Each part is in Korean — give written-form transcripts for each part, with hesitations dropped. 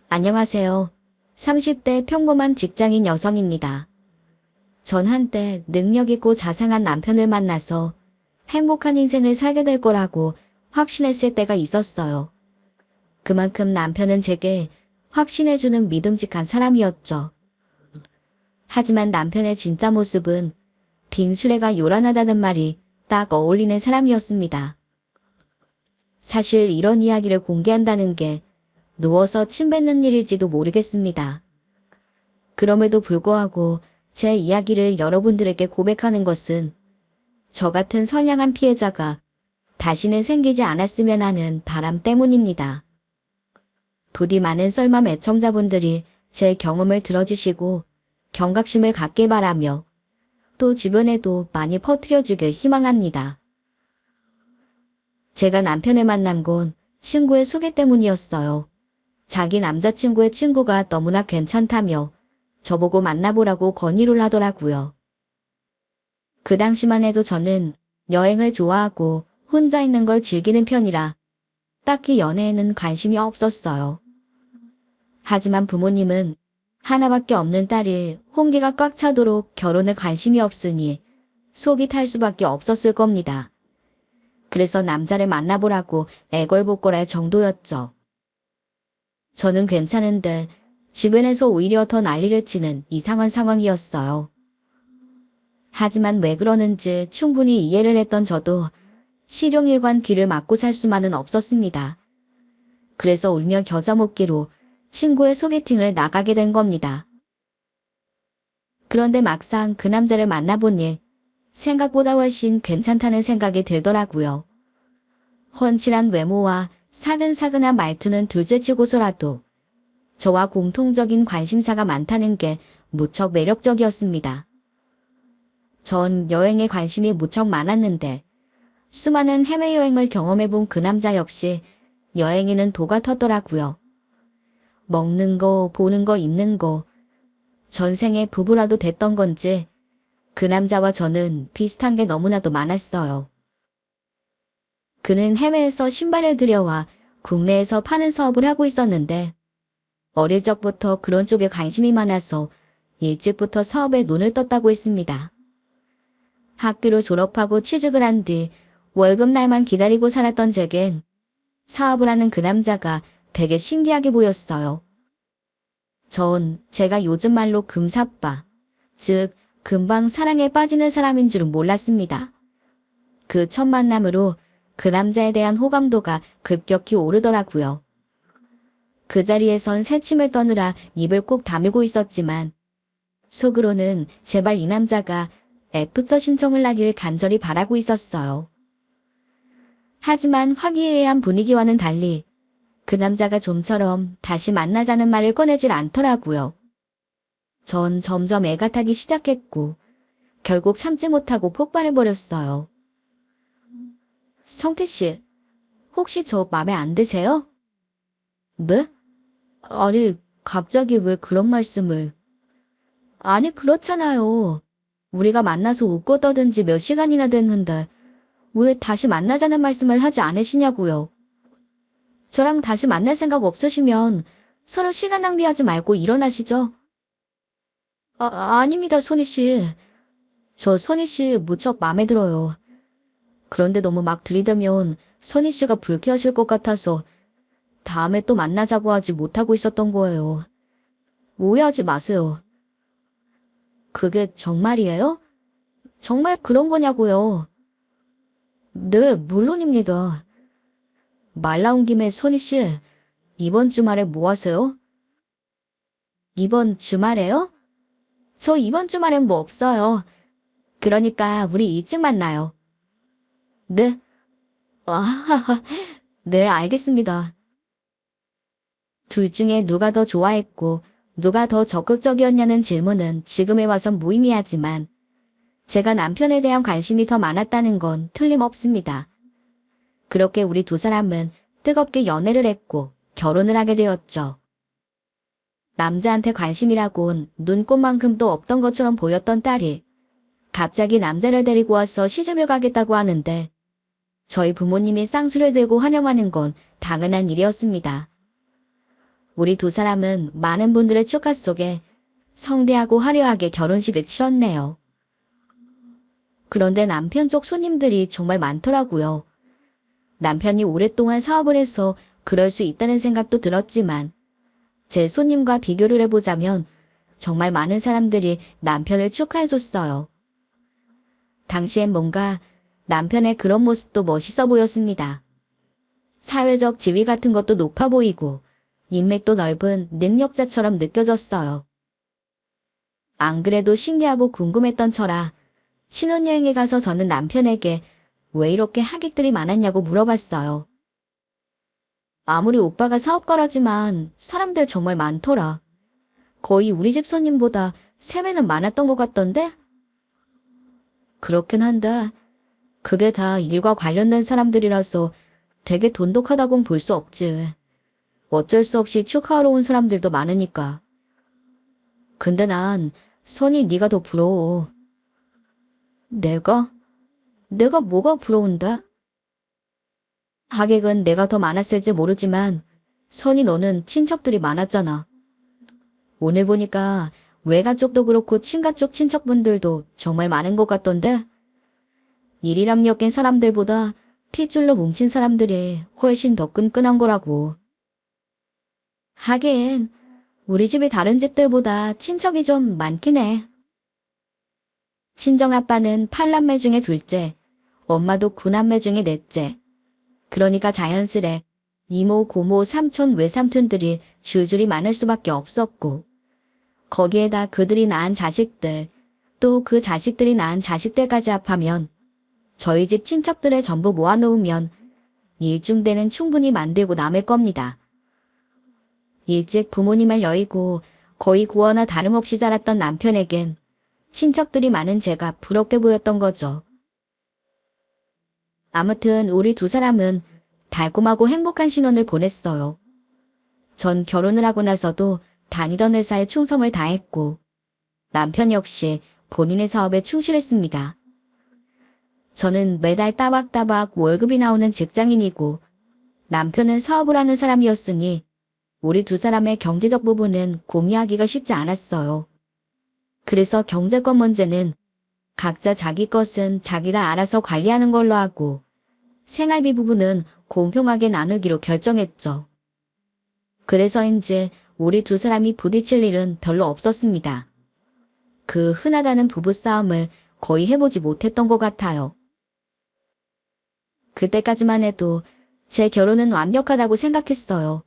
안녕하세요. 30대 평범한 직장인 여성입니다. 전 한때 능력 있고 자상한 남편을 만나서 행복한 인생을 살게 될 거라고 확신했을 때가 있었어요. 그만큼 남편은 제게 확신해주는 믿음직한 사람이었죠. 하지만 남편의 진짜 모습은 빈수레가 요란하다는 말이 딱 어울리는 사람이었습니다. 사실 이런 이야기를 공개한다는 게 누워서 침 뱉는 일일지도 모르겠습니다. 그럼에도 불구하고 제 이야기를 여러분들에게 고백하는 것은 저 같은 선량한 피해자가 다시는 생기지 않았으면 하는 바람 때문입니다. 부디 많은 썰맘 애청자분들이 제 경험을 들어주시고 경각심을 갖길 바라며 또 주변에도 많이 퍼뜨려주길 희망합니다. 제가 남편을 만난 건 친구의 소개 때문이었어요. 자기 남자친구의 친구가 너무나 괜찮다며 저보고 만나보라고 건의를 하더라고요. 그 당시만 해도 저는 여행을 좋아하고 혼자 있는 걸 즐기는 편이라 딱히 연애에는 관심이 없었어요. 하지만 부모님은 하나밖에 없는 딸이 홍기가 꽉 차도록 결혼에 관심이 없으니 속이 탈 수밖에 없었을 겁니다. 그래서 남자를 만나보라고 애걸복걸할 정도였죠. 저는 괜찮은데 주변에서 오히려 더 난리를 치는 이상한 상황이었어요. 하지만 왜 그러는지 충분히 이해를 했던 저도 실용일관 길을 막고 살 수만은 없었습니다. 그래서 울며 겨자 먹기로 친구의 소개팅을 나가게 된 겁니다. 그런데 막상 그 남자를 만나보니 생각보다 훨씬 괜찮다는 생각이 들더라고요. 훤칠한 외모와 사근사근한 말투는 둘째치고서라도 저와 공통적인 관심사가 많다는 게 무척 매력적이었습니다. 전 여행에 관심이 무척 많았는데 수많은 해외여행을 경험해본 그 남자 역시 여행에는 도가 텄더라고요. 먹는 거, 보는 거, 입는 거, 전생에 부부라도 됐던 건지 그 남자와 저는 비슷한 게 너무나도 많았어요. 그는 해외에서 신발을 들여와 국내에서 파는 사업을 하고 있었는데 어릴 적부터 그런 쪽에 관심이 많아서 일찍부터 사업에 눈을 떴다고 했습니다. 학교를 졸업하고 취직을 한 뒤 월급날만 기다리고 살았던 제겐 사업을 하는 그 남자가 되게 신기하게 보였어요. 전 제가 요즘 말로 금사빠, 즉 금방 사랑에 빠지는 사람인 줄은 몰랐습니다. 그 첫 만남으로 그 남자에 대한 호감도가 급격히 오르더라고요. 그 자리에선 새침을 떠느라 입을 꼭 다물고 있었지만 속으로는 제발 이 남자가 애프터 신청을 하길 간절히 바라고 있었어요. 하지만 화기애애한 분위기와는 달리 그 남자가 좀처럼 다시 만나자는 말을 꺼내질 않더라고요. 전 점점 애가 타기 시작했고 결국 참지 못하고 폭발해버렸어요. 성태씨, 혹시 저 맘에 안 드세요? 네? 아니, 갑자기 왜 그런 말씀을... 아니, 그렇잖아요. 우리가 만나서 웃고 떠든 지 몇 시간이나 됐는데 왜 다시 만나자는 말씀을 하지 않으시냐고요. 저랑 다시 만날 생각 없으시면 서로 시간 낭비하지 말고 일어나시죠. 아닙니다, 선희씨. 저 선희씨 무척 마음에 들어요. 그런데 너무 막 들이대면 선희씨가 불쾌하실 것 같아서 다음에 또 만나자고 하지 못하고 있었던 거예요. 오해하지 마세요. 그게 정말이에요? 정말 그런 거냐고요? 네, 물론입니다. 말 나온 김에 선희씨, 이번 주말에 뭐 하세요? 이번 주말에요? 저 이번 주말엔 뭐 없어요. 그러니까 우리 일찍 만나요. 네? 아, 네, 알겠습니다. 둘 중에 누가 더 좋아했고 누가 더 적극적이었냐는 질문은 지금에 와선 무의미하지만 제가 남편에 대한 관심이 더 많았다는 건 틀림없습니다. 그렇게 우리 두 사람은 뜨겁게 연애를 했고 결혼을 하게 되었죠. 남자한테 관심이라곤 눈꽃만큼도 없던 것처럼 보였던 딸이 갑자기 남자를 데리고 와서 시집을 가겠다고 하는데 저희 부모님이 쌍수를 들고 환영하는 건 당연한 일이었습니다. 우리 두 사람은 많은 분들의 축하 속에 성대하고 화려하게 결혼식을 치렀네요. 그런데 남편 쪽 손님들이 정말 많더라고요. 남편이 오랫동안 사업을 해서 그럴 수 있다는 생각도 들었지만 제 손님과 비교를 해보자면 정말 많은 사람들이 남편을 축하해줬어요. 당시엔 뭔가 남편의 그런 모습도 멋있어 보였습니다. 사회적 지위 같은 것도 높아 보이고 인맥도 넓은 능력자처럼 느껴졌어요. 안 그래도 신기하고 궁금했던 터라 신혼여행에 가서 저는 남편에게 왜 이렇게 하객들이 많았냐고 물어봤어요. 아무리 오빠가 사업가라지만 사람들 정말 많더라. 거의 우리 집 손님보다 3배는 많았던 것 같던데? 그렇긴 한데 그게 다 일과 관련된 사람들이라서 되게 돈독하다곤 볼 수 없지. 어쩔 수 없이 축하하러 온 사람들도 많으니까. 근데 난 선이 네가 더 부러워. 내가? 내가 뭐가 부러운데? 하객은 내가 더 많았을지 모르지만 선이 너는 친척들이 많았잖아. 오늘 보니까 외가 쪽도 그렇고 친가 쪽 친척분들도 정말 많은 것 같던데? 일이랑 엮인 사람들보다 핏줄로 뭉친 사람들이 훨씬 더 끈끈한 거라고. 하긴 우리 집이 다른 집들보다 친척이 좀 많긴 해. 친정아빠는 8남매 중에 둘째, 엄마도 9남매 중에 넷째. 그러니까 자연스레 이모, 고모, 삼촌, 외삼촌들이 줄줄이 많을 수밖에 없었고 거기에다 그들이 낳은 자식들, 또 그 자식들이 낳은 자식들까지 합하면 저희 집 친척들을 전부 모아놓으면 일중대는 충분히 만들고 남을 겁니다. 일찍 부모님을 여의고 거의 고아나 다름없이 자랐던 남편에겐 친척들이 많은 제가 부럽게 보였던 거죠. 아무튼 우리 두 사람은 달콤하고 행복한 신혼을 보냈어요. 전 결혼을 하고 나서도 다니던 회사에 충성을 다했고 남편 역시 본인의 사업에 충실했습니다. 저는 매달 따박따박 월급이 나오는 직장인이고 남편은 사업을 하는 사람이었으니 우리 두 사람의 경제적 부분은 공유하기가 쉽지 않았어요. 그래서 경제권 문제는 각자 자기 것은 자기가 알아서 관리하는 걸로 하고 생활비 부분은 공평하게 나누기로 결정했죠. 그래서인지 우리 두 사람이 부딪힐 일은 별로 없었습니다. 그 흔하다는 부부싸움을 거의 해보지 못했던 것 같아요. 그때까지만 해도 제 결혼은 완벽하다고 생각했어요.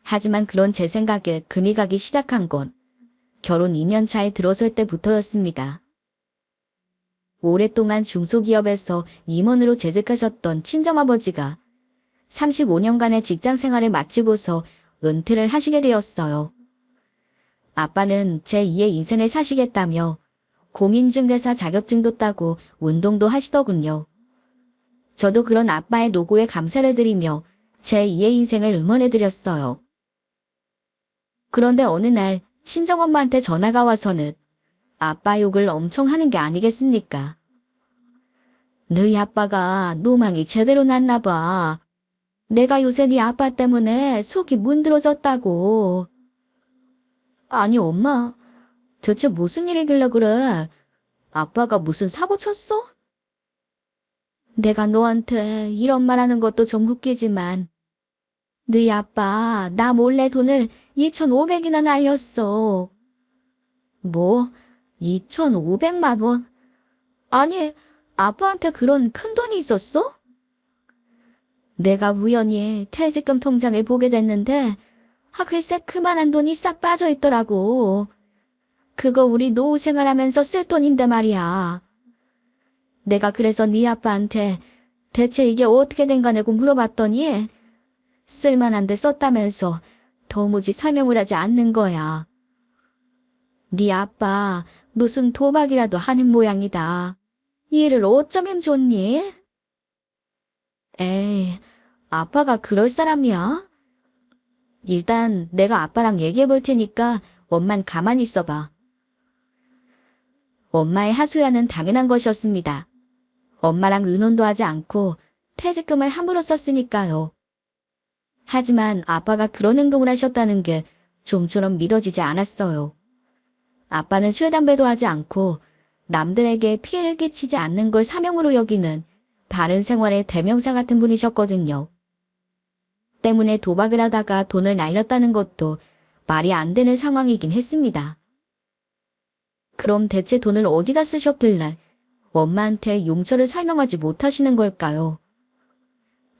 하지만 그런 제 생각에 금이 가기 시작한 건 결혼 2년 차에 들어설 때부터였습니다. 오랫동안 중소기업에서 임원으로 재직하셨던 친정아버지가 35년간의 직장 생활을 마치고서 은퇴를 하시게 되었어요. 아빠는 제2의 인생을 사시겠다며 공인중개사 자격증도 따고 운동도 하시더군요. 저도 그런 아빠의 노고에 감사를 드리며 제2의 인생을 응원해드렸어요. 그런데 어느 날 친정엄마한테 전화가 와서는 아빠 욕을 엄청 하는 게 아니겠습니까? 너희 아빠가 노망이 제대로 났나 봐. 내가 요새 네 아빠 때문에 속이 문드러졌다고. 아니 엄마, 대체 무슨 일이길래 그래? 아빠가 무슨 사고 쳤어? 내가 너한테 이런 말하는 것도 좀 웃기지만 너희 아빠 나 몰래 돈을 2,500이나 날렸어. 뭐? 2,500만 원? 아니, 아빠한테 그런 큰 돈이 있었어? 내가 우연히 퇴직금 통장을 보게 됐는데 글쎄 그만한 돈이 싹 빠져 있더라고. 그거 우리 노후 생활하면서 쓸 돈인데 말이야. 내가 그래서 네 아빠한테 대체 이게 어떻게 된 거냐고 물어봤더니 쓸만한데 썼다면서 도무지 설명을 하지 않는 거야. 네 아빠 무슨 도박이라도 하는 모양이다. 일을 어쩌면 좋니? 에이, 아빠가 그럴 사람이야? 일단 내가 아빠랑 얘기해 볼 테니까 엄만 가만히 있어봐. 엄마의 하소연은 당연한 것이었습니다. 엄마랑 의논도 하지 않고 퇴직금을 함부로 썼으니까요. 하지만 아빠가 그런 행동을 하셨다는 게 좀처럼 믿어지지 않았어요. 아빠는 술, 담배도 하지 않고 남들에게 피해를 끼치지 않는 걸 사명으로 여기는 바른 생활의 대명사 같은 분이셨거든요. 때문에 도박을 하다가 돈을 날렸다는 것도 말이 안 되는 상황이긴 했습니다. 그럼 대체 돈을 어디다 쓰셨길래 엄마한테 용처를 설명하지 못하시는 걸까요?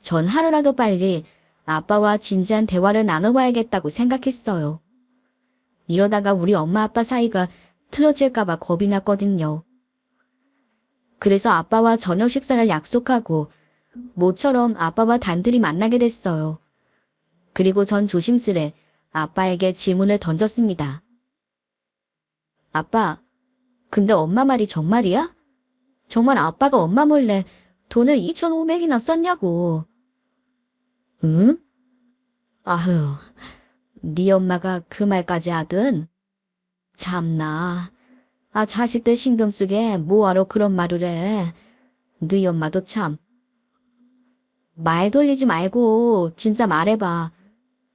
전 하루라도 빨리 아빠와 진지한 대화를 나눠봐야겠다고 생각했어요. 이러다가 우리 엄마 아빠 사이가 틀어질까봐 겁이 났거든요. 그래서 아빠와 저녁 식사를 약속하고 모처럼 아빠와 단둘이 만나게 됐어요. 그리고 전 조심스레 아빠에게 질문을 던졌습니다. 아빠, 근데 엄마 말이 정말이야? 정말 아빠가 엄마 몰래 돈을 2,500이나 썼냐고. 응? 아휴, 네 엄마가 그 말까지 하든? 참나. 자식들 신경 쓰게 뭐하러 그런 말을 해. 네 엄마도 참. 말 돌리지 말고 진짜 말해봐.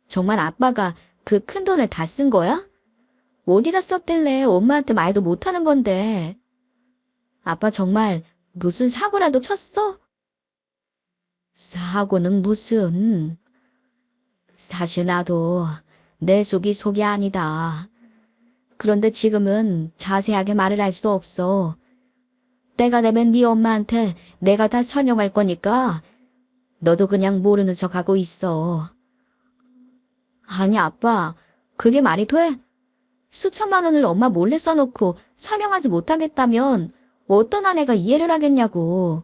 정말 아빠가 그 큰 돈을 다 쓴 거야? 어디다 썼길래 엄마한테 말도 못하는 건데. 아빠 정말 무슨 사고라도 쳤어? 사고는 무슨. 사실 나도 내 속이 속이 아니다. 그런데 지금은 자세하게 말을 할 수 없어. 때가 되면 네 엄마한테 내가 다 설명할 거니까 너도 그냥 모르는 척하고 있어. 아니 아빠, 그게 말이 돼? 수천만 원을 엄마 몰래 써놓고 설명하지 못하겠다면 어떤 아내가 이해를 하겠냐고.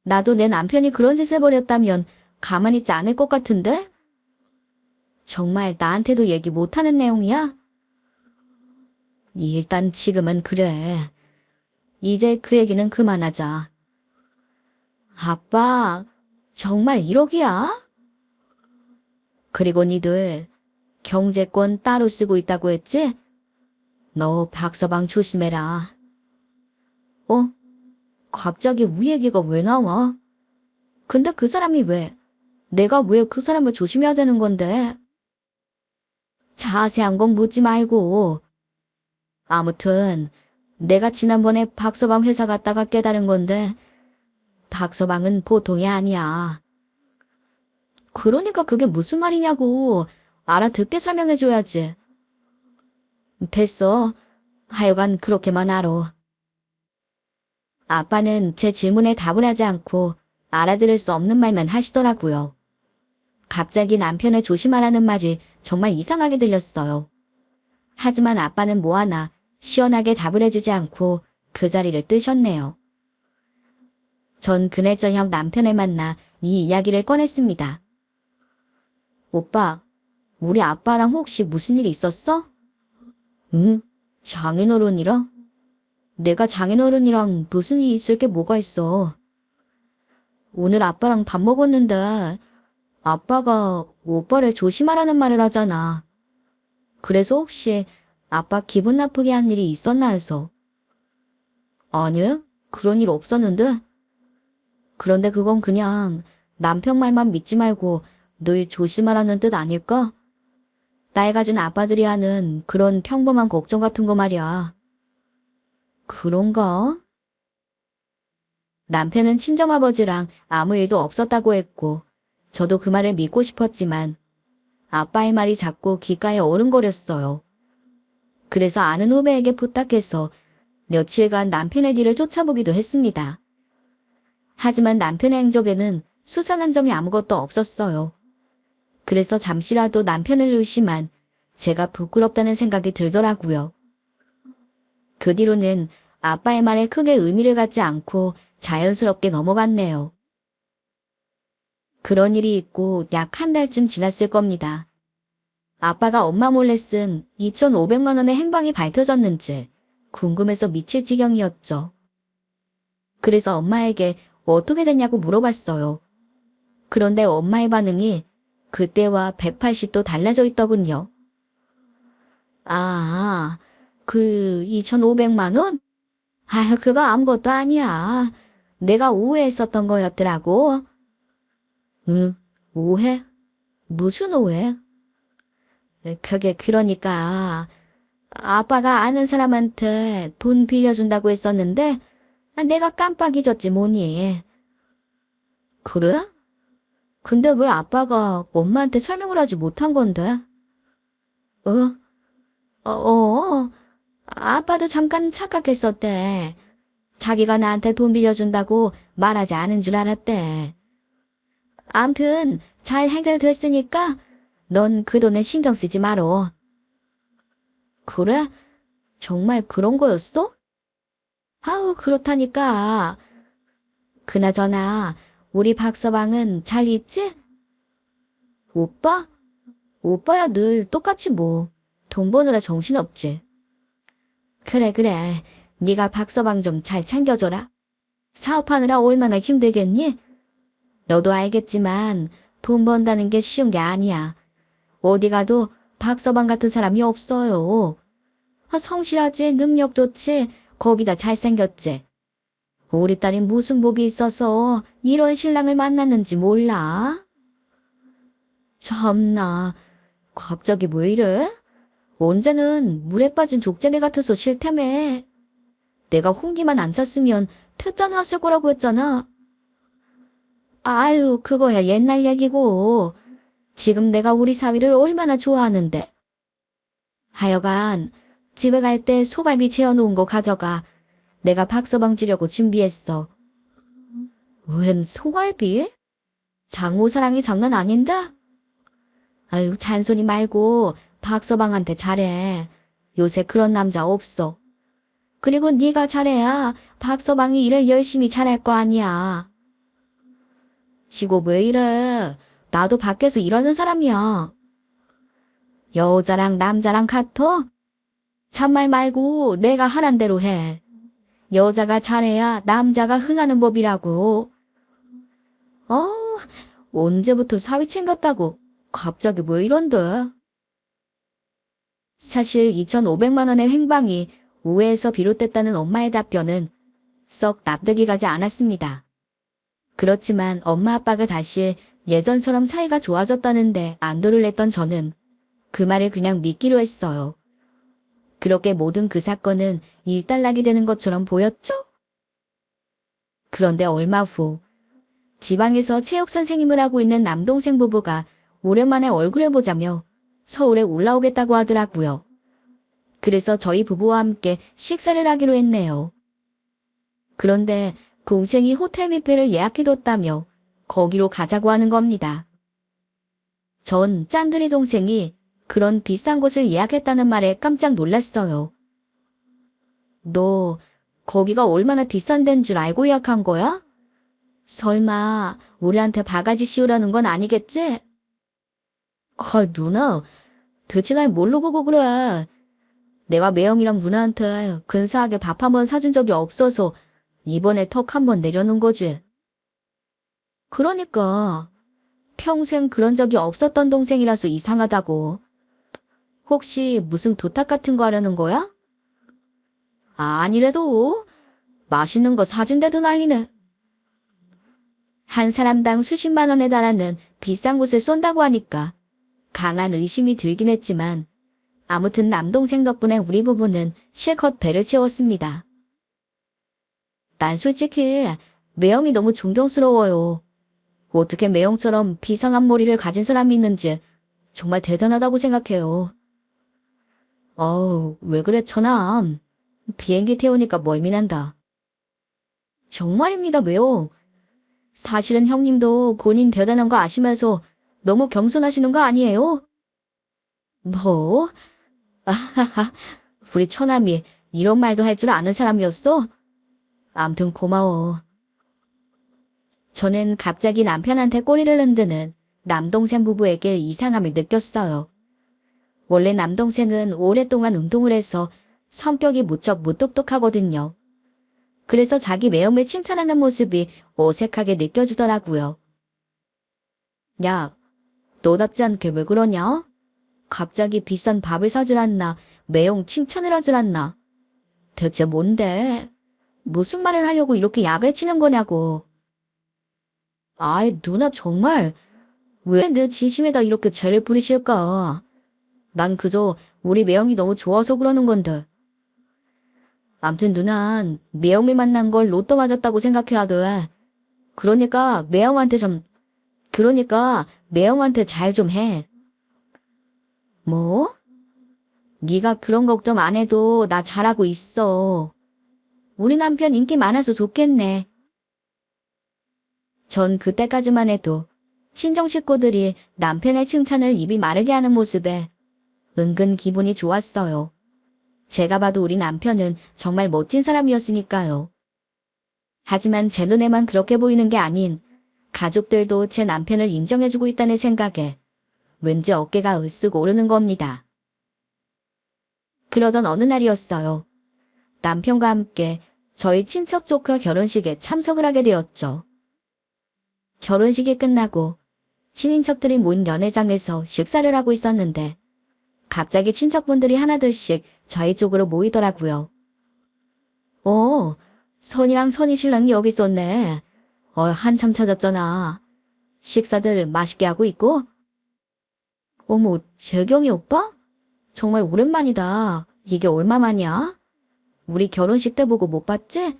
나도 내 남편이 그런 짓을 벌였다면 가만히 있지 않을 것 같은데? 정말 나한테도 얘기 못하는 내용이야? 일단 지금은 그래. 이제 그 얘기는 그만하자. 아빠, 정말 1억이야? 그리고 니들 경제권 따로 쓰고 있다고 했지? 너 박서방 조심해라. 어? 갑자기 우리 얘기가 왜 나와? 근데 그 사람이 왜? 내가 왜 그 사람을 조심해야 되는 건데? 자세한 건 묻지 말고. 아무튼 내가 지난번에 박서방 회사 갔다가 깨달은 건데 박서방은 보통이 아니야. 그러니까 그게 무슨 말이냐고. 알아듣게 설명해줘야지. 됐어. 하여간 그렇게만 알아. 아빠는 제 질문에 답을 하지 않고 알아들을 수 없는 말만 하시더라고요. 갑자기 남편을 조심하라는 말이 정말 이상하게 들렸어요. 하지만 아빠는 뭐하나 시원하게 답을 해주지 않고 그 자리를 뜨셨네요. 전 그날 저녁 남편을 만나 이 이야기를 꺼냈습니다. 오빠, 우리 아빠랑 혹시 무슨 일 있었어? 응? 장인어른이랑? 내가 장인어른이랑 무슨 일이 있을 게 뭐가 있어. 오늘 아빠랑 밥 먹었는데 아빠가 오빠를 조심하라는 말을 하잖아. 그래서 혹시 아빠 기분 나쁘게 한 일이 있었나 해서. 아니, 그런 일 없었는데. 그런데 그건 그냥 남편 말만 믿지 말고 늘 조심하라는 뜻 아닐까? 딸 가진 아빠들이 하는 그런 평범한 걱정 같은 거 말이야. 그런가? 남편은 친정아버지랑 아무 일도 없었다고 했고 저도 그 말을 믿고 싶었지만 아빠의 말이 자꾸 귓가에 어른거렸어요. 그래서 아는 후배에게 부탁해서 며칠간 남편의 뒤를 쫓아보기도 했습니다. 하지만 남편의 행적에는 수상한 점이 아무것도 없었어요. 그래서 잠시라도 남편을 의심한 제가 부끄럽다는 생각이 들더라고요. 그 뒤로는 아빠의 말에 크게 의미를 갖지 않고 자연스럽게 넘어갔네요. 그런 일이 있고 약 한 달쯤 지났을 겁니다. 아빠가 엄마 몰래 쓴 2,500만 원의 행방이 밝혀졌는지 궁금해서 미칠 지경이었죠. 그래서 엄마에게 어떻게 됐냐고 물어봤어요. 그런데 엄마의 반응이 그때와 180도 달라져 있더군요. 그 2,500만 원? 그거 아무것도 아니야. 내가 오해했었던 거였더라고. 응, 오해? 무슨 오해? 그게 그러니까 아빠가 아는 사람한테 돈 빌려준다고 했었는데 내가 깜빡 잊었지 뭐니. 그래? 근데 왜 아빠가 엄마한테 설명을 하지 못한 건데? 어? 아빠도 잠깐 착각했었대. 자기가 나한테 돈 빌려준다고 말하지 않은 줄 알았대. 암튼 잘 해결됐으니까 넌 그 돈에 신경 쓰지 마로. 그래? 정말 그런 거였어? 아우, 그렇다니까. 그나저나 우리 박서방은 잘 있지? 오빠? 오빠야 늘 똑같이 뭐. 돈 버느라 정신없지. 그래. 네가 박서방 좀 잘 챙겨줘라. 사업하느라 얼마나 힘들겠니? 너도 알겠지만 돈 번다는 게 쉬운 게 아니야. 어디 가도 박서방 같은 사람이 없어요. 성실하지, 능력 좋지, 거기다 잘생겼지. 우리 딸이 무슨 복이 있어서 이런 신랑을 만났는지 몰라? 참나, 갑자기 왜 이래? 언제는 물에 빠진 족제비 같아서 싫다며. 내가 홍기만 안 찼으면 퇴짜났을 거라고 했잖아. 아유, 그거야 옛날 얘기고. 지금 내가 우리 사위를 얼마나 좋아하는데. 하여간 집에 갈 때 소갈비 재워놓은 거 가져가. 내가 박서방 주려고 준비했어. 웬 소갈비? 장모 사랑이 장난 아닌데? 아유, 잔소리 말고 박서방한테 잘해. 요새 그런 남자 없어. 그리고 네가 잘해야 박서방이 일을 열심히 잘할 거 아니야. 시고 왜 이래? 나도 밖에서 일하는 사람이야. 여자랑 남자랑 같아? 참말 말고 내가 하란 대로 해. 여자가 잘해야 남자가 흥하는 법이라고. 어, 언제부터 사위 챙겼다고? 갑자기 왜 이런데? 사실 2,500만 원의 횡방이 오해에서 비롯됐다는 엄마의 답변은 썩 납득이 가지 않았습니다. 그렇지만 엄마 아빠가 다시 예전처럼 사이가 좋아졌다는데 안도를 냈던 저는 그 말을 그냥 믿기로 했어요. 그렇게 모든 그 사건은 일단락이 되는 것처럼 보였죠? 그런데 얼마 후 지방에서 체육 선생님을 하고 있는 남동생 부부가 오랜만에 얼굴을 보자며 서울에 올라오겠다고 하더라고요. 그래서 저희 부부와 함께 식사를 하기로 했네요. 그런데 동생이 호텔 뷔페를 예약해뒀다며 거기로 가자고 하는 겁니다. 전 짠돌이 동생이 그런 비싼 곳을 예약했다는 말에 깜짝 놀랐어요. 너 거기가 얼마나 비싼 데인 줄 알고 예약한 거야? 설마 우리한테 바가지 씌우라는 건 아니겠지? 누나, 대체 날 뭘로 보고 그래? 내가 매형이랑 누나한테 근사하게 밥 한 번 사준 적이 없어서 이번에 턱 한 번 내려놓은 거지. 그러니까 평생 그런 적이 없었던 동생이라서 이상하다고. 혹시 무슨 도탁 같은 거 하려는 거야? 아니래도 맛있는 거 사준데도 난리네. 한 사람당 수십만 원에 달하는 비싼 곳을 쏜다고 하니까 강한 의심이 들긴 했지만 아무튼 남동생 덕분에 우리 부부는 실컷 배를 채웠습니다. 난 솔직히 매형이 너무 존경스러워요. 어떻게 매형처럼 비상한 머리를 가진 사람이 있는지 정말 대단하다고 생각해요. 왜 그래 처남. 비행기 태우니까 멀미난다. 정말입니다 매형. 사실은 형님도 본인 대단한 거 아시면서 너무 겸손하시는 거 아니에요? 뭐? 아하하, 우리 처남이 이런 말도 할 줄 아는 사람이었어? 암튼 고마워. 저는 갑자기 남편한테 꼬리를 흔드는 남동생 부부에게 이상함을 느꼈어요. 원래 남동생은 오랫동안 운동을 해서 성격이 무척 무뚝뚝하거든요. 그래서 자기 매형을 칭찬하는 모습이 어색하게 느껴지더라고요. 야, 너답지 않게 왜 그러냐? 갑자기 비싼 밥을 사줄 않나, 매형 칭찬을 하줄 않나. 대체 뭔데? 무슨 말을 하려고 이렇게 약을 치는 거냐고. 아이, 누나 정말 왜 내 진심에다 이렇게 죄를 뿌리실까? 난 그저 우리 매형이 너무 좋아서 그러는 건데. 암튼 누난 매형이 만난 걸 로또 맞았다고 생각해야 돼. 그러니까 매형한테 잘 좀 해. 뭐? 네가 그런 걱정 안 해도 나 잘하고 있어. 우리 남편 인기 많아서 좋겠네. 전 그때까지만 해도 친정 식구들이 남편의 칭찬을 입이 마르게 하는 모습에 은근 기분이 좋았어요. 제가 봐도 우리 남편은 정말 멋진 사람이었으니까요. 하지만 제 눈에만 그렇게 보이는 게 아닌 가족들도 제 남편을 인정해주고 있다는 생각에 왠지 어깨가 으쓱 오르는 겁니다. 그러던 어느 날이었어요. 남편과 함께 저희 친척 조카 결혼식에 참석을 하게 되었죠. 결혼식이 끝나고 친인척들이 모인 연회장에서 식사를 하고 있었는데 갑자기 친척분들이 하나둘씩 저희 쪽으로 모이더라고요. 선이랑 선이 신랑이 여기 있었네. 한참 찾았잖아. 식사들 맛있게 하고 있고? 어머, 재경이 오빠? 정말 오랜만이다. 이게 얼마만이야? 우리 결혼식 때 보고 못 봤지?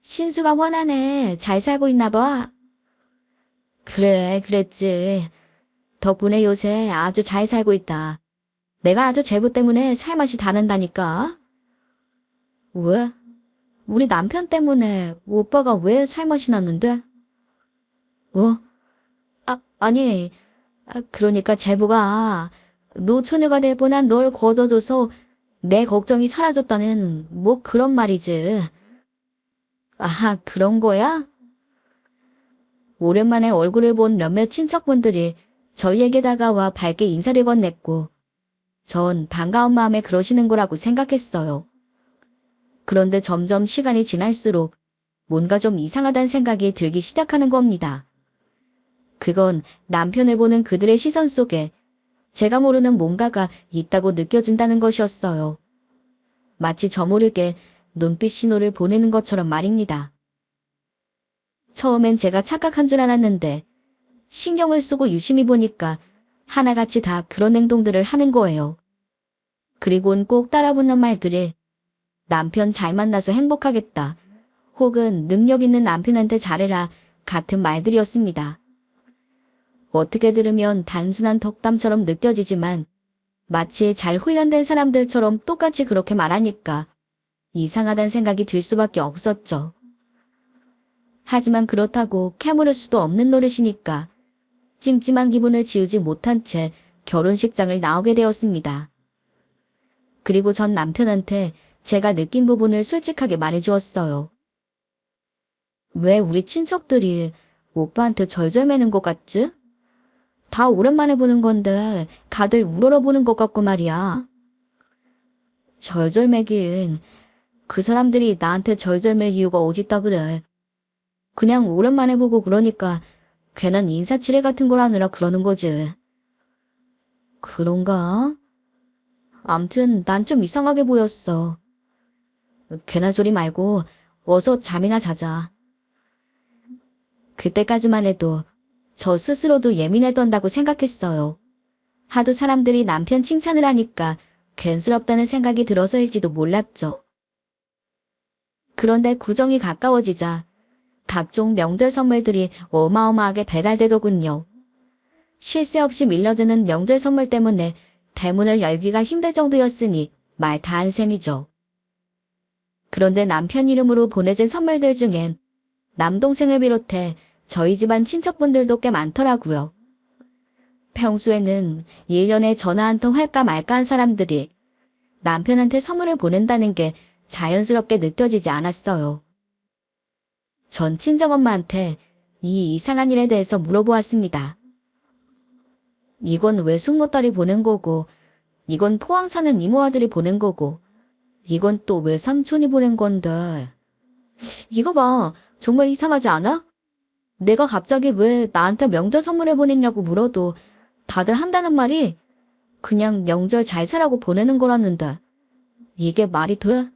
신수가 원하네. 잘 살고 있나 봐. 그래, 그랬지. 덕분에 요새 아주 잘 살고 있다. 내가 아주 제부 때문에 살맛이 다는다니까. 왜? 우리 남편 때문에 오빠가 왜 살맛이 났는데? 아니, 그러니까 제부가 노처녀가 될 뻔한 널 거둬줘서 내 걱정이 사라졌다는 뭐 그런 말이지. 그런 거야? 오랜만에 얼굴을 본 몇몇 친척분들이 저희에게 다가와 밝게 인사를 건넸고 전 반가운 마음에 그러시는 거라고 생각했어요. 그런데 점점 시간이 지날수록 뭔가 좀 이상하다는 생각이 들기 시작하는 겁니다. 그건 남편을 보는 그들의 시선 속에 제가 모르는 뭔가가 있다고 느껴진다는 것이었어요. 마치 저 모르게 눈빛 신호를 보내는 것처럼 말입니다. 처음엔 제가 착각한 줄 알았는데 신경을 쓰고 유심히 보니까 하나같이 다 그런 행동들을 하는 거예요. 그리곤 꼭 따라붙는 말들이 남편 잘 만나서 행복하겠다. 혹은 능력 있는 남편한테 잘해라 같은 말들이었습니다. 어떻게 들으면 단순한 덕담처럼 느껴지지만 마치 잘 훈련된 사람들처럼 똑같이 그렇게 말하니까 이상하다는 생각이 들 수밖에 없었죠. 하지만 그렇다고 캐물을 수도 없는 노릇이니까 찜찜한 기분을 지우지 못한 채 결혼식장을 나오게 되었습니다. 그리고 전 남편한테 제가 느낀 부분을 솔직하게 말해주었어요. 왜 우리 친척들이 오빠한테 절절매는 것 같지? 다 오랜만에 보는 건데 다들 우러러보는 것 같고 말이야. 절절매긴 그 사람들이 나한테 절절맬 이유가 어딨다 그래. 그냥 오랜만에 보고 그러니까 괜한 인사치레 같은 걸 하느라 그러는 거지. 그런가? 암튼 난 좀 이상하게 보였어. 괜한 소리 말고 어서 잠이나 자자. 그때까지만 해도 저 스스로도 예민해던다고 생각했어요. 하도 사람들이 남편 칭찬을 하니까 괜스럽다는 생각이 들어서일지도 몰랐죠. 그런데 구정이 가까워지자 각종 명절 선물들이 어마어마하게 배달되더군요. 쉴 새 없이 밀려드는 명절 선물 때문에 대문을 열기가 힘들 정도였으니 말 다 한 셈이죠. 그런데 남편 이름으로 보내진 선물들 중엔 남동생을 비롯해 저희 집안 친척분들도 꽤 많더라고요. 평소에는 1년에 전화 한 통 할까 말까 한 사람들이 남편한테 선물을 보낸다는 게 자연스럽게 느껴지지 않았어요. 전 친정엄마한테 이 이상한 일에 대해서 물어보았습니다. 이건 외숙모딸이 보낸 거고, 이건 포항 사는 이모 아들이 보낸 거고, 이건 또 외삼촌이 보낸 건데. 이거 봐, 정말 이상하지 않아? 내가 갑자기 왜 나한테 명절 선물을 보냈냐고 물어도 다들 한다는 말이 그냥 명절 잘 살라고 보내는 거라는데 이게 말이 돼?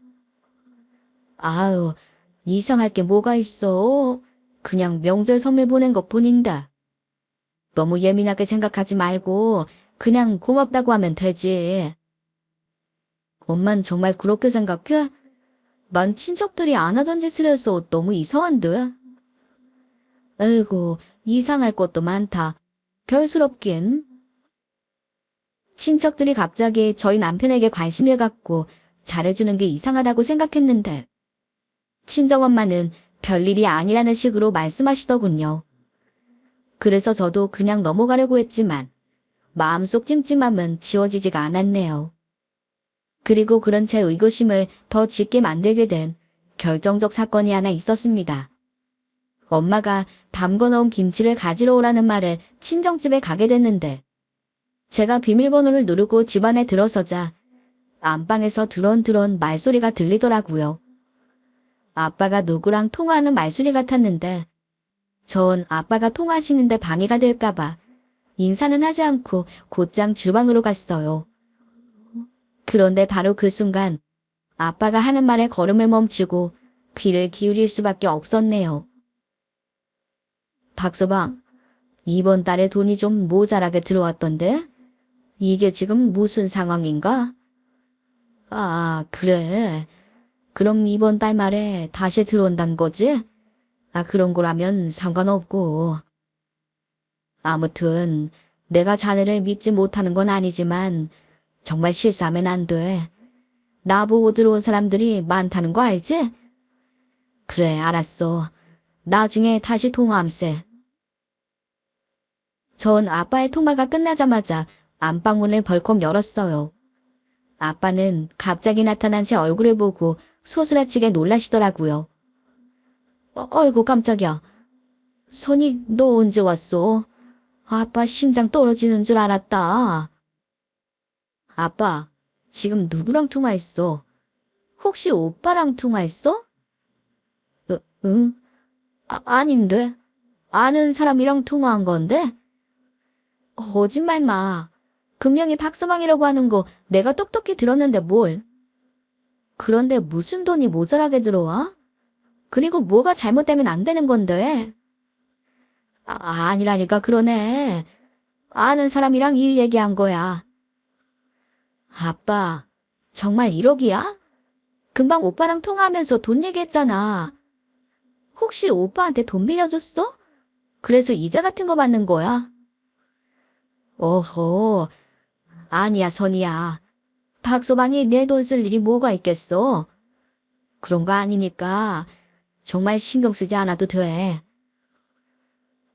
아유, 이상할 게 뭐가 있어. 그냥 명절 선물 보낸 것 뿐인데. 너무 예민하게 생각하지 말고 그냥 고맙다고 하면 되지. 엄만 정말 그렇게 생각해? 난 친척들이 안 하던 짓을 해서 너무 이상한데? 에이고, 이상할 것도 많다. 별스럽긴. 친척들이 갑자기 저희 남편에게 관심을 갖고 잘해주는 게 이상하다고 생각했는데 친정엄마는 별일이 아니라는 식으로 말씀하시더군요. 그래서 저도 그냥 넘어가려고 했지만 마음속 찜찜함은 지워지지가 않았네요. 그리고 그런 제 의구심을 더 짙게 만들게 된 결정적 사건이 하나 있었습니다. 엄마가 담궈놓은 김치를 가지러 오라는 말에 친정집에 가게 됐는데 제가 비밀번호를 누르고 집 안에 들어서자 안방에서 드런드런 말소리가 들리더라고요. 아빠가 누구랑 통화하는 말소리 같았는데 전 아빠가 통화하시는데 방해가 될까봐 인사는 하지 않고 곧장 주방으로 갔어요. 그런데 바로 그 순간 아빠가 하는 말에 걸음을 멈추고 귀를 기울일 수밖에 없었네요. 닥서방, 이번 달에 돈이 좀 모자라게 들어왔던데? 이게 지금 무슨 상황인가? 아, 그래. 그럼 이번 달 말에 다시 들어온다는 거지? 아, 그런 거라면 상관없고. 아무튼 내가 자네를 믿지 못하는 건 아니지만 정말 실수하면 안 돼. 나보고 들어온 사람들이 많다는 거 알지? 그래, 알았어. 나중에 다시 통화함세. 전 아빠의 통화가 끝나자마자 안방문을 벌컥 열었어요. 아빠는 갑자기 나타난 제 얼굴을 보고 소스라치게 놀라시더라고요. 어이구 깜짝이야. 선이 너 언제 왔어? 아빠 심장 떨어지는 줄 알았다. 아빠, 지금 누구랑 통화했어? 혹시 오빠랑 통화했어? 응? 아닌데. 아는 사람이랑 통화한 건데? 거짓말 마. 금명이 박서방이라고 하는 거 내가 똑똑히 들었는데 뭘. 그런데 무슨 돈이 모자라게 들어와? 그리고 뭐가 잘못되면 안 되는 건데? 아니라니까 그러네. 아는 사람이랑 일 얘기한 거야. 아빠, 정말 1억이야? 금방 오빠랑 통화하면서 돈 얘기했잖아. 혹시 오빠한테 돈 빌려줬어? 그래서 이자 같은 거 받는 거야? 어허, 아니야 선이야. 박서방이 내 돈 쓸 일이 뭐가 있겠어? 그런 거 아니니까 정말 신경 쓰지 않아도 돼.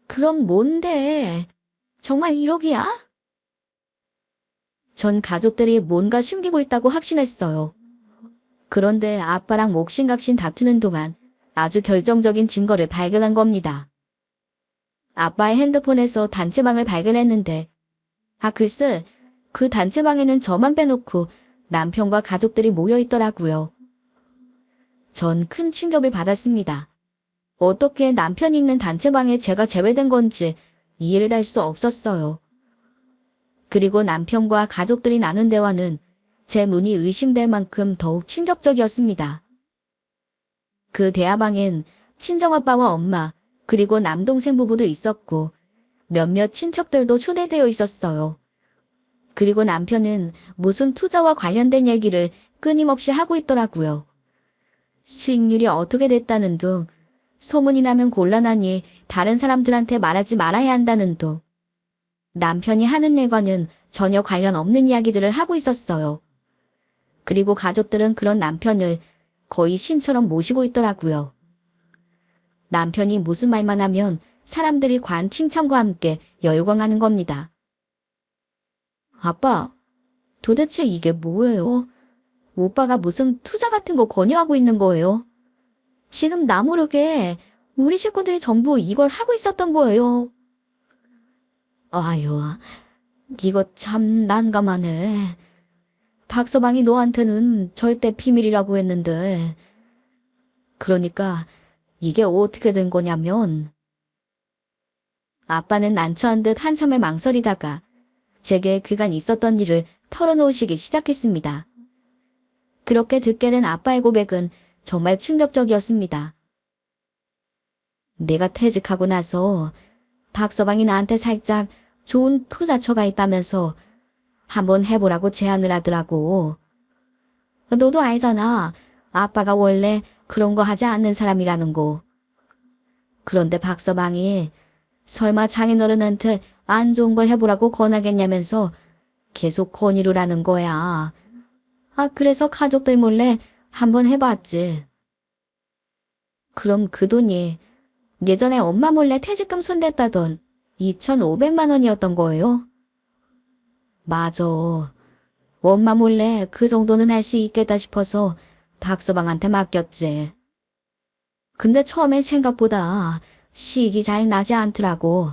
그럼 뭔데? 정말 1억이야? 전 가족들이 뭔가 숨기고 있다고 확신했어요. 그런데 아빠랑 옥신각신 다투는 동안 아주 결정적인 증거를 발견한 겁니다. 아빠의 핸드폰에서 단체방을 발견했는데 글쎄 그 단체방에는 저만 빼놓고 남편과 가족들이 모여 있더라고요. 전 큰 충격을 받았습니다. 어떻게 남편이 있는 단체방에 제가 제외된 건지 이해를 할 수 없었어요. 그리고 남편과 가족들이 나눈 대화는 제 눈이 의심될 만큼 더욱 충격적이었습니다. 그 대화방엔 친정아빠와 엄마 그리고 남동생 부부도 있었고 몇몇 친척들도 초대되어 있었어요. 그리고 남편은 무슨 투자와 관련된 얘기를 끊임없이 하고 있더라고요. 수익률이 어떻게 됐다는 둥, 소문이 나면 곤란하니 다른 사람들한테 말하지 말아야 한다는 둥. 남편이 하는 일과는 전혀 관련 없는 이야기들을 하고 있었어요. 그리고 가족들은 그런 남편을 거의 신처럼 모시고 있더라고요. 남편이 무슨 말만 하면 사람들이 관 칭찬과 함께 열광하는 겁니다. 아빠, 도대체 이게 뭐예요? 오빠가 무슨 투자 같은 거 권유하고 있는 거예요? 지금 나 모르게 우리 식구들이 전부 이걸 하고 있었던 거예요. 아유, 이거 참 난감하네. 박서방이 너한테는 절대 비밀이라고 했는데. 그러니까 이게 어떻게 된 거냐면 아빠는 난처한 듯 한참을 망설이다가 제게 그간 있었던 일을 털어놓으시기 시작했습니다. 그렇게 듣게 된 아빠의 고백은 정말 충격적이었습니다. 내가 퇴직하고 나서 박서방이 나한테 살짝 좋은 투자처가 있다면서 한번 해보라고 제안을 하더라고. 너도 알잖아. 아빠가 원래 그런 거 하지 않는 사람이라는 거. 그런데 박서방이 설마 장인어른한테 안 좋은 걸 해보라고 권하겠냐면서 계속 건의를 하는 거야. 그래서 가족들 몰래 한번 해봤지. 그럼 그 돈이 예전에 엄마 몰래 퇴직금 손댔다던 2,500만 원이었던 거예요? 맞아. 엄마 몰래 그 정도는 할 수 있겠다 싶어서 박서방한테 맡겼지. 근데 처음엔 생각보다 시익이 잘 나지 않더라고.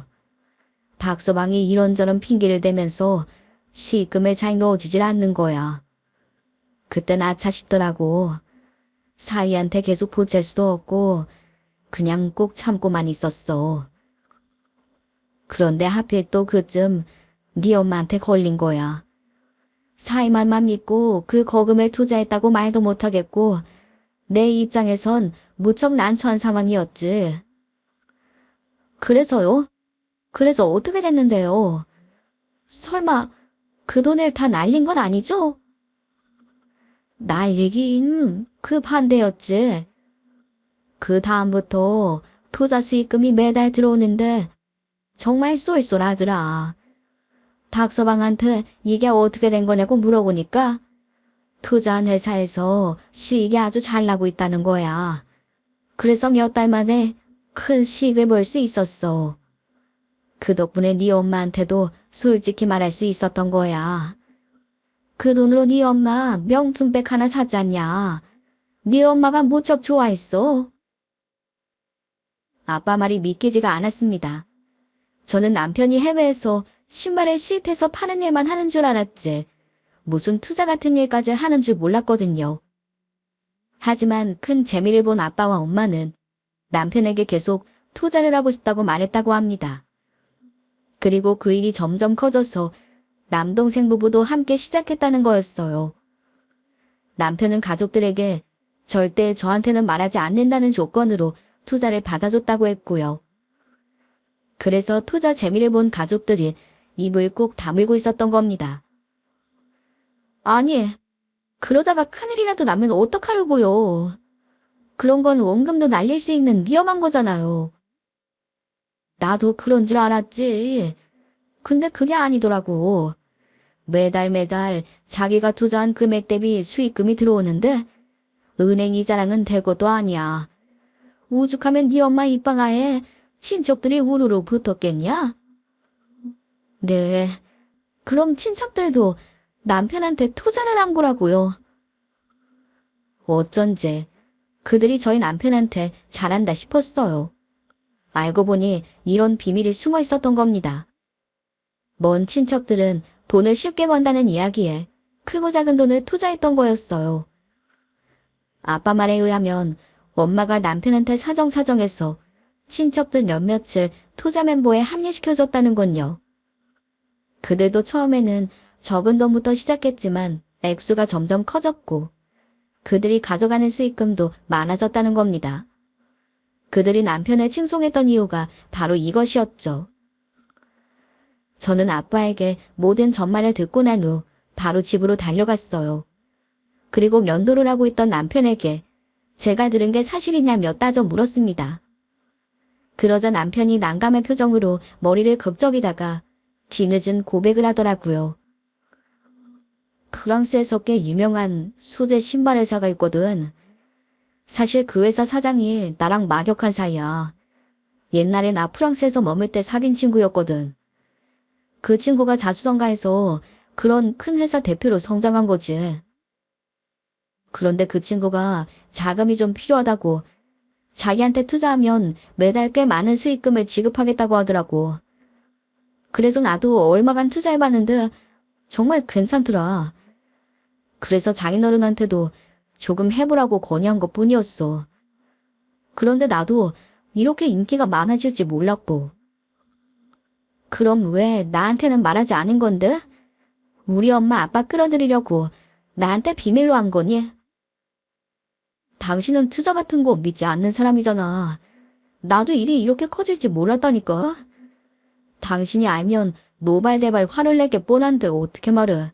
박서방이 이런저런 핑계를 대면서 시익금에 잘 넣어주질 않는 거야. 그땐 아차 싶더라고. 사위한테 계속 보탤 수도 없고 그냥 꼭 참고만 있었어. 그런데 하필 또 그쯤 네 엄마한테 걸린 거야. 사위 말만 믿고 그 거금을 투자했다고 말도 못하겠고 내 입장에선 무척 난처한 상황이었지. 그래서요? 그래서 어떻게 됐는데요? 설마 그 돈을 다 날린 건 아니죠? 날리긴 그 반대였지. 그 다음부터 투자 수익금이 매달 들어오는데 정말 쏠쏠하더라. 박서방한테 이게 어떻게 된 거냐고 물어보니까 투자한 회사에서 수익이 아주 잘 나고 있다는 거야. 그래서 몇 달 만에 큰 수익을 볼 수 있었어. 그 덕분에 네 엄마한테도 솔직히 말할 수 있었던 거야. 그 돈으로 네 엄마 명품백 하나 샀잖냐. 네 엄마가 무척 좋아했어. 아빠 말이 믿기지가 않았습니다. 저는 남편이 해외에서 신발을 수입해서 파는 일만 하는 줄 알았지. 무슨 투자 같은 일까지 하는 줄 몰랐거든요. 하지만 큰 재미를 본 아빠와 엄마는 남편에게 계속 투자를 하고 싶다고 말했다고 합니다. 그리고 그 일이 점점 커져서 남동생 부부도 함께 시작했다는 거였어요. 남편은 가족들에게 절대 저한테는 말하지 않는다는 조건으로 투자를 받아줬다고 했고요. 그래서 투자 재미를 본 가족들이 입을 꼭 다물고 있었던 겁니다. 아니, 그러다가 큰일이라도 나면 어떡하려고요. 그런 건 원금도 날릴 수 있는 위험한 거잖아요. 나도 그런 줄 알았지. 근데 그게 아니더라고. 매달 자기가 투자한 금액 대비 수익금이 들어오는데 은행 이자랑은 될 것도 아니야. 오죽하면 네 엄마 입방아에 친척들이 우르르 붙었겠냐? 네, 그럼 친척들도 남편한테 투자를 한 거라고요. 어쩐지 그들이 저희 남편한테 잘한다 싶었어요. 알고 보니 이런 비밀이 숨어 있었던 겁니다. 먼 친척들은 돈을 쉽게 번다는 이야기에 크고 작은 돈을 투자했던 거였어요. 아빠 말에 의하면 엄마가 남편한테 사정사정해서 친척들 몇몇을 투자 멤버에 합류시켜줬다는 건요. 그들도 처음에는 적은 돈부터 시작했지만 액수가 점점 커졌고 그들이 가져가는 수익금도 많아졌다는 겁니다. 그들이 남편을 칭송했던 이유가 바로 이것이었죠. 저는 아빠에게 모든 전말을 듣고 난 후 바로 집으로 달려갔어요. 그리고 면도를 하고 있던 남편에게 제가 들은 게 사실이냐며 따져 물었습니다. 그러자 남편이 난감한 표정으로 머리를 급적이다가 뒤늦은 고백을 하더라고요. 프랑스에서 꽤 유명한 수제 신발 회사가 있거든. 사실 그 회사 사장이 나랑 막역한 사이야. 옛날에 나 프랑스에서 머물 때 사귄 친구였거든. 그 친구가 자수성가해서 그런 큰 회사 대표로 성장한 거지. 그런데 그 친구가 자금이 좀 필요하다고 자기한테 투자하면 매달 꽤 많은 수익금을 지급하겠다고 하더라고. 그래서 나도 얼마간 투자해봤는데 정말 괜찮더라. 그래서 장인어른한테도 조금 해보라고 건의한 것 뿐이었어. 그런데 나도 이렇게 인기가 많아질지 몰랐고. 그럼 왜 나한테는 말하지 않은 건데? 우리 엄마 아빠 끌어들이려고 나한테 비밀로 한 거니? 당신은 투자 같은 거 믿지 않는 사람이잖아. 나도 일이 이렇게 커질지 몰랐다니까. 당신이 알면 노발대발 화를 내게 뻔한데 어떻게 말해.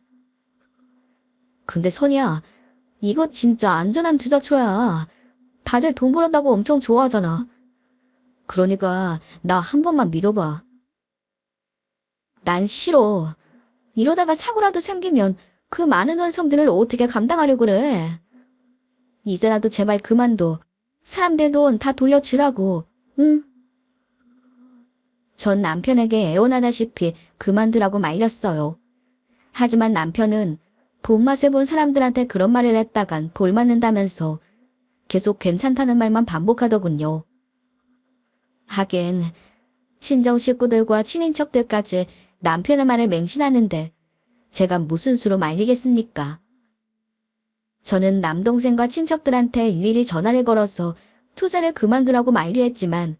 근데 선이야, 이거 진짜 안전한 투자처야. 다들 돈 벌었다고 엄청 좋아하잖아. 그러니까 나 한 번만 믿어봐. 난 싫어. 이러다가 사고라도 생기면 그 많은 원성들을 어떻게 감당하려고 그래. 이제라도 제발 그만둬. 사람들 돈 다 돌려주라고. 응? 전 남편에게 애원하다시피 그만두라고 말렸어요. 하지만 남편은 돈맛을 본 사람들한테 그런 말을 했다간 돌 맞는다면서 계속 괜찮다는 말만 반복하더군요. 하긴 친정 식구들과 친인척들까지 남편의 말을 맹신하는데 제가 무슨 수로 말리겠습니까? 저는 남동생과 친척들한테 일일이 전화를 걸어서 투자를 그만두라고 만류했지만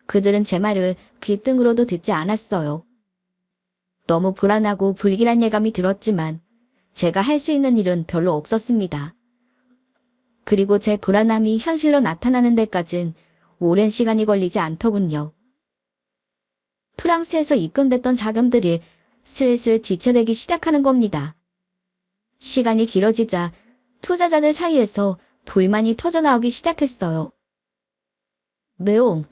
그들은 제 말을 귓등으로도 듣지 않았어요. 너무 불안하고 불길한 예감이 들었지만 제가 할 수 있는 일은 별로 없었습니다. 그리고 제 불안함이 현실로 나타나는 데까진 오랜 시간이 걸리지 않더군요. 프랑스에서 입금됐던 자금들이 슬슬 지체되기 시작하는 겁니다. 시간이 길어지자 투자자들 사이에서 불만이 터져나오기 시작했어요. 매옹,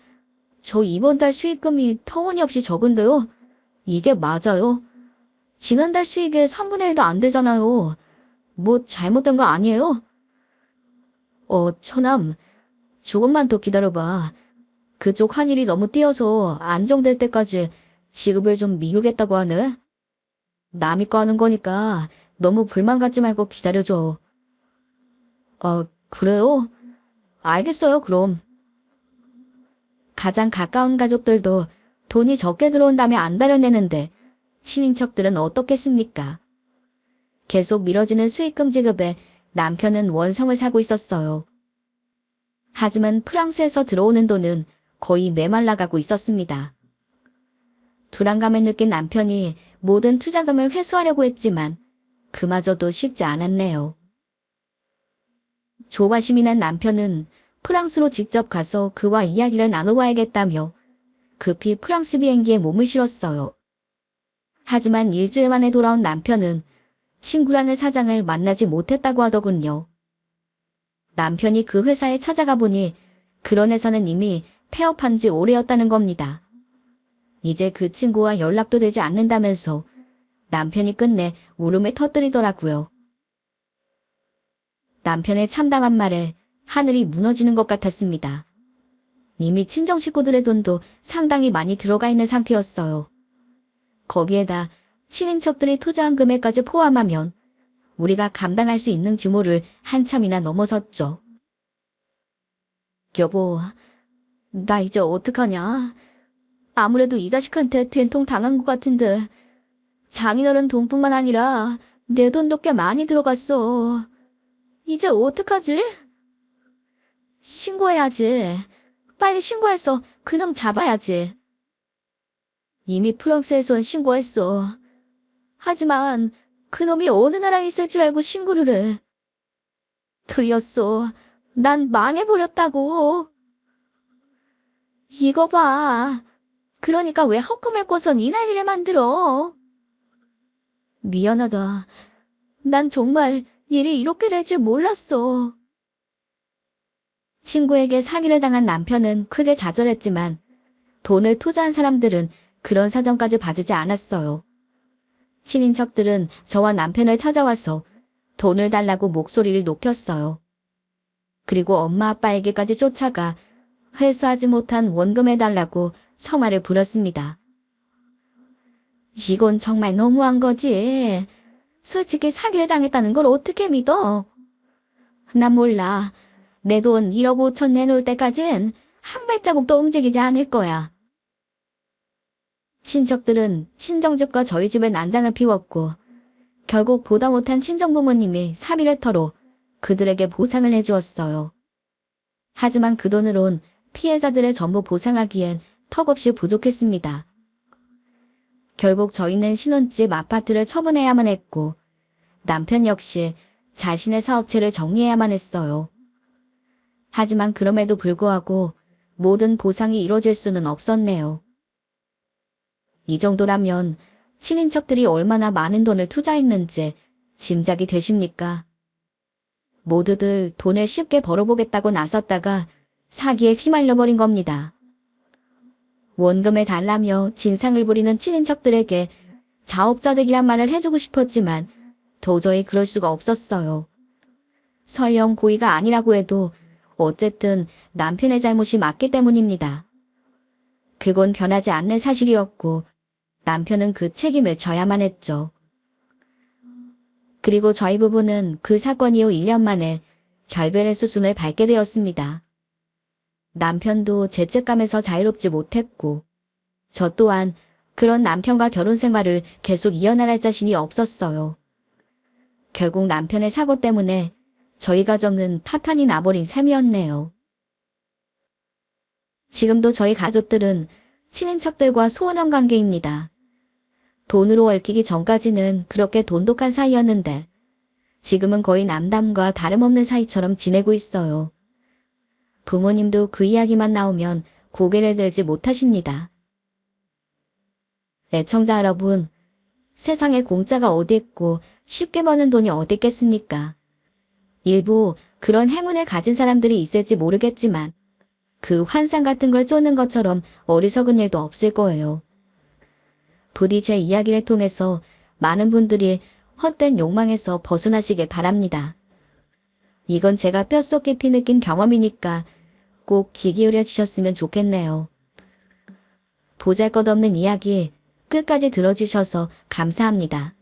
저 이번 달 수익금이 터무니없이 적은데요. 이게 맞아요? 지난달 수익의 3분의 1도 안 되잖아요. 뭐 잘못된 거 아니에요? 처남, 조금만 더 기다려봐. 그쪽 환율이 너무 뛰어서 안정될 때까지 지급을 좀 미루겠다고 하네. 남이 거 하는 거니까 너무 불만 갖지 말고 기다려줘. 그래요? 알겠어요, 그럼. 가장 가까운 가족들도 돈이 적게 들어온다며 안달을 내는데 친인척들은 어떻겠습니까? 계속 미뤄지는 수익금 지급에 남편은 원성을 사고 있었어요. 하지만 프랑스에서 들어오는 돈은 거의 메말라가고 있었습니다. 불안감을 느낀 남편이 모든 투자금을 회수하려고 했지만 그마저도 쉽지 않았네요. 조바심이 난 남편은 프랑스로 직접 가서 그와 이야기를 나눠봐야겠다며 급히 프랑스 비행기에 몸을 실었어요. 하지만 일주일 만에 돌아온 남편은 친구라는 사장을 만나지 못했다고 하더군요. 남편이 그 회사에 찾아가 보니 그런 회사는 이미 폐업한 지 오래였다는 겁니다. 이제 그 친구와 연락도 되지 않는다면서 남편이 끝내 울음을 터뜨리더라고요. 남편의 참담한 말에 하늘이 무너지는 것 같았습니다. 이미 친정 식구들의 돈도 상당히 많이 들어가 있는 상태였어요. 거기에다 친인척들이 투자한 금액까지 포함하면 우리가 감당할 수 있는 규모를 한참이나 넘어섰죠. 여보, 나 이제 어떡하냐? 아무래도 이 자식한테 된통 당한 것 같은데 장인어른 돈뿐만 아니라 내 돈도 꽤 많이 들어갔어. 이제 어떡하지? 신고해야지. 빨리 신고해서 그놈 잡아야지. 이미 프랑스에선 신고했어. 하지만 그놈이 어느 나라에 있을 줄 알고 신고를 해. 틀렸어. 난 망해버렸다고. 이거 봐. 그러니까 왜 헛꿈을 꿔서 이 난리를 만들어. 미안하다. 난 정말 일이 이렇게 될 줄 몰랐어. 친구에게 사기를 당한 남편은 크게 좌절했지만 돈을 투자한 사람들은 그런 사정까지 봐주지 않았어요. 친인척들은 저와 남편을 찾아와서 돈을 달라고 목소리를 높였어요. 그리고 엄마 아빠에게까지 쫓아가 회수하지 못한 원금을 달라고 성화를 부렸습니다. 이건 정말 너무한 거지. 솔직히 사기를 당했다는 걸 어떻게 믿어? 난 몰라. 내 돈 1억 5천 내놓을 때까진 한 발자국도 움직이지 않을 거야. 친척들은 친정집과 저희 집에 난장을 피웠고 결국 보다 못한 친정부모님이 사비를 털어 그들에게 보상을 해주었어요. 하지만 그 돈으론 피해자들을 전부 보상하기엔 턱없이 부족했습니다. 결국 저희는 신혼집 아파트를 처분해야만 했고 남편 역시 자신의 사업체를 정리해야만 했어요. 하지만 그럼에도 불구하고 모든 보상이 이루어질 수는 없었네요. 이 정도라면 친인척들이 얼마나 많은 돈을 투자했는지 짐작이 되십니까? 모두들 돈을 쉽게 벌어보겠다고 나섰다가 사기에 휘말려버린 겁니다. 원금을 달라며 진상을 부리는 친인척들에게 자업자득이란 말을 해주고 싶었지만 도저히 그럴 수가 없었어요. 설령 고의가 아니라고 해도 어쨌든 남편의 잘못이 맞기 때문입니다. 그건 변하지 않는 사실이었고 남편은 그 책임을 져야만 했죠. 그리고 저희 부부는 그 사건 이후 1년 만에 결별의 수순을 밟게 되었습니다. 남편도 죄책감에서 자유롭지 못했고 저 또한 그런 남편과 결혼 생활을 계속 이어나갈 자신이 없었어요. 결국 남편의 사고 때문에 저희 가정은 파탄이 나버린 셈이었네요. 지금도 저희 가족들은 친인척들과 소원한 관계입니다. 돈으로 얽히기 전까지는 그렇게 돈독한 사이였는데 지금은 거의 남담과 다름없는 사이처럼 지내고 있어요. 부모님도 그 이야기만 나오면 고개를 들지 못하십니다. 애청자 여러분, 세상에 공짜가 어디 있고 쉽게 버는 돈이 어디 있겠습니까? 일부 그런 행운을 가진 사람들이 있을지 모르겠지만 그 환상 같은 걸 쫓는 것처럼 어리석은 일도 없을 거예요. 부디 제 이야기를 통해서 많은 분들이 헛된 욕망에서 벗어나시길 바랍니다. 이건 제가 뼛속 깊이 느낀 경험이니까 꼭 귀 기울여 주셨으면 좋겠네요. 보잘것없는 이야기 끝까지 들어주셔서 감사합니다.